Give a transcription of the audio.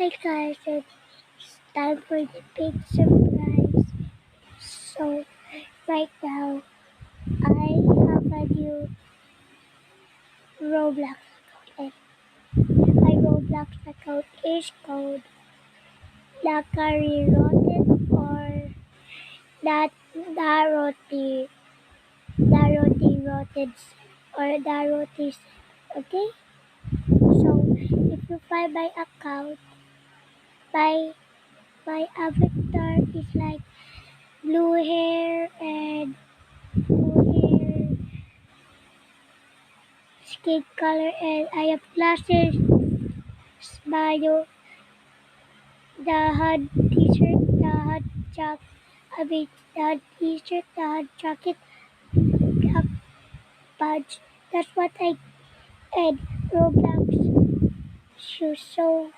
Hi guys, it's time for the big surprise. So right now I have a new Roblox account. And my Roblox account is called Lakari Rotten or that Daroti Rotten or Daroti. Okay? So if you find my account, my my avatar is like blue hair and blue hair skin color, and I have glasses, smile, the hot t-shirt, the hot jacket, the hot t-shirt, the hot jacket, black badge. That's what I and Roblox shoes. So